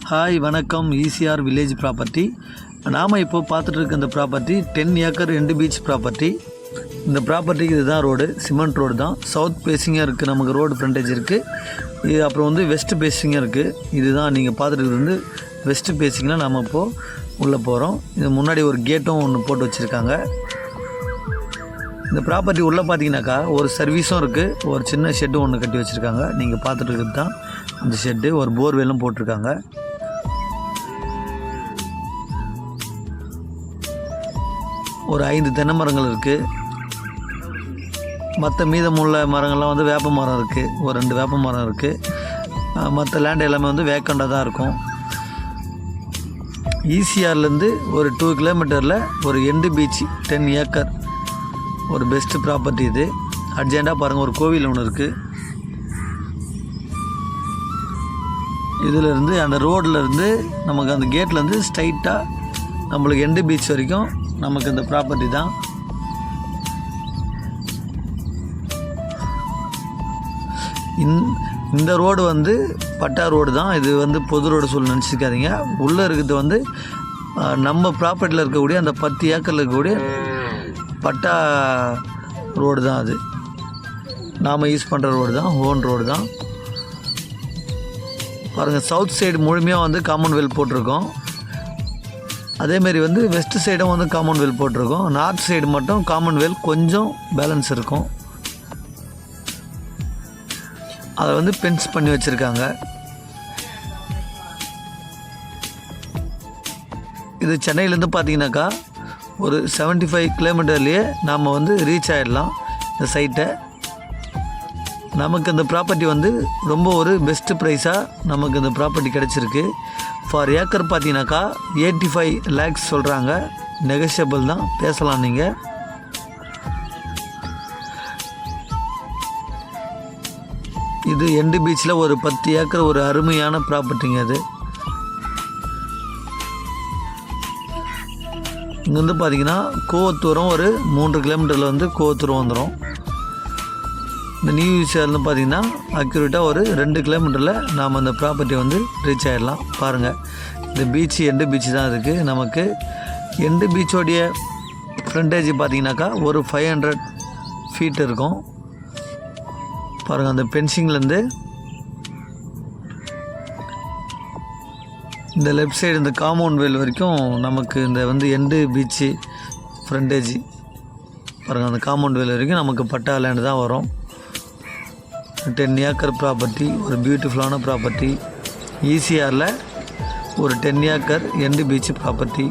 Hi வணக்கம். ECR village property. நாம் இப்போ பார்த்துட்டு இருக்க இந்த property 10 acre end beach property. இந்த ப்ராப்பர்ட்டிக்கு இதுதான் ரோடு, சிமெண்ட் ரோடு தான். சவுத் பேசிங்காக இருக்குது, நமக்கு ரோடு ஃப்ரண்டேஜ் இருக்குது. இது அப்புறம் வந்து வெஸ்ட் பேசிங்காக இருக்குது. இதுதான் நீங்கள் பார்த்துட்டு வந்து வெஸ்ட் பேசிங்கில் நாம் இப்போது உள்ளே போகிறோம். இது முன்னாடி ஒரு கேட்டும் ஒன்று போட்டு வச்சுருக்காங்க. இந்த ப்ராப்பர்ட்டி உள்ளே பார்த்தீங்கன்னாக்கா ஒரு சர்வீஸும் இருக்குது, ஒரு சின்ன ஷெட்டு ஒன்று கட்டி வச்சுருக்காங்க. நீங்கள் பார்த்துட்டு இருக்கிறது தான் அந்த ஷெட்டு. ஒரு போர்வெல்லும் போட்டிருக்காங்க. ஒரு 5 தென்னை மரங்கள் இருக்குது. மற்ற மீதமுள்ள மரங்கள்லாம் வந்து வேப்ப மரம் இருக்குது. ஒரு 2 வேப்ப மரம் இருக்குது. மற்ற லேண்ட் எல்லாமே வந்து வேக்கண்டாக தான் இருக்கும். ஈசிஆர்லேருந்து ஒரு 2 கிலோமீட்டரில் ஒரு எண்டு பீச் 10 ஏக்கர் ஒரு பெஸ்ட்டு ப்ராப்பர்ட்டி. இது அர்ஜெண்டாக பாருங்கள், ஒரு கோவில் ஒன்று இருக்குது. இதிலேருந்து அந்த ரோட்லேருந்து நமக்கு அந்த கேட்லேருந்து ஸ்ட்ரைட்டாக நம்மளுக்கு எண்டு பீச் வரைக்கும் நமக்கு இந்த ப்ராப்பர்ட்டி தான். இந்த ரோடு வந்து பட்டா ரோடு தான். இது வந்து பொது ரோடு சொல்லி நினச்சிக்காதீங்க. உள்ளே இருக்கிறது வந்து நம்ம ப்ராப்பர்ட்டியில் இருக்கக்கூடிய அந்த 10 ஏக்கரில் இருக்கக்கூடிய பட்டா ரோடு தான். அது நாம் யூஸ் பண்ணுற ரோடு தான், ஓன் ரோடு தான். பாருங்கள், சவுத் சைடு முழுமையாக வந்து காமன்வெல்த் போட்டிருக்கோம். அதேமாரி வந்து வெஸ்ட் சைடும் வந்து காமன்வெல்த் போட்டிருக்கோம். நார்த் சைடு மட்டும் காமன்வெல்த் கொஞ்சம் பேலன்ஸ் இருக்கும். அதை வந்து பென்ஸ் பண்ணி வச்சுருக்காங்க. இது சென்னையிலேருந்து பார்த்தீங்கன்னாக்கா ஒரு 75 கிலோமீட்டர்லேயே நாம் வந்து ரீச் ஆகிடலாம் இந்த சைட்டை. நமக்கு இந்த ப்ராப்பர்ட்டி வந்து ரொம்ப ஒரு பெஸ்ட்டு ப்ரைஸாக நமக்கு இந்த ப்ராப்பர்ட்டி கிடச்சிருக்கு. ஃபார் ஏக்கர் பார்த்தீங்கன்னாக்கா 85 lakhs சொல்கிறாங்க. நெகோஷியபிள் தான், பேசலாம் நீங்கள். இது எண்டு பீச்சில் ஒரு 10 ஏக்கர் ஒரு அருமையான ப்ராப்பர்ட்டிங்க. அது இங்கேருந்து பார்த்தீங்கன்னா கோவத்தூரம் ஒரு 3 கிலோமீட்டரில் வந்து கோவத்தூரம் வந்துடும். இந்த நியூ ஈசிஆர்னு பார்த்தீங்கன்னா அக்யூரேட்டாக ஒரு 2 கிலோமீட்டரில் நாம் அந்த ப்ராப்பர்ட்டி வந்து ரீச் ஆகிடலாம். பாருங்கள், இந்த பீச்சு எண்டு பீச்சு தான் இருக்குது. நமக்கு எண்டு பீச்சோடைய ஃப்ரண்டேஜ் பார்த்தீங்கன்னாக்கா ஒரு 500 feet இருக்கும். பாருங்கள், அந்த பென்சிங்லேருந்து இந்த லெஃப்ட் சைடு இந்த காம்பவுண்ட் வேல் வரைக்கும் நமக்கு இந்த வந்து எண்டு பீச்சு ஃப்ரண்டேஜ். பாருங்கள், அந்த காம்பவுண்ட் வேல் வரைக்கும் நமக்கு பட்டா லேண்டு தான் வரும். 10 ஏக்கர் ப்ராப்பர்ட்டி, ஒரு பியூட்டிஃபுல்லான ப்ராப்பர்ட்டி. ஈசிஆரில் ஒரு 10 ஏக்கர் எண்டு பீச் ப்ராப்பர்ட்டி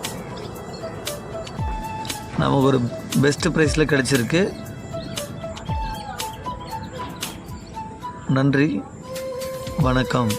நமக்கு ஒரு பெஸ்ட்டு ப்ரைஸில் கிடச்சிருக்கு. நன்றி, வணக்கம்.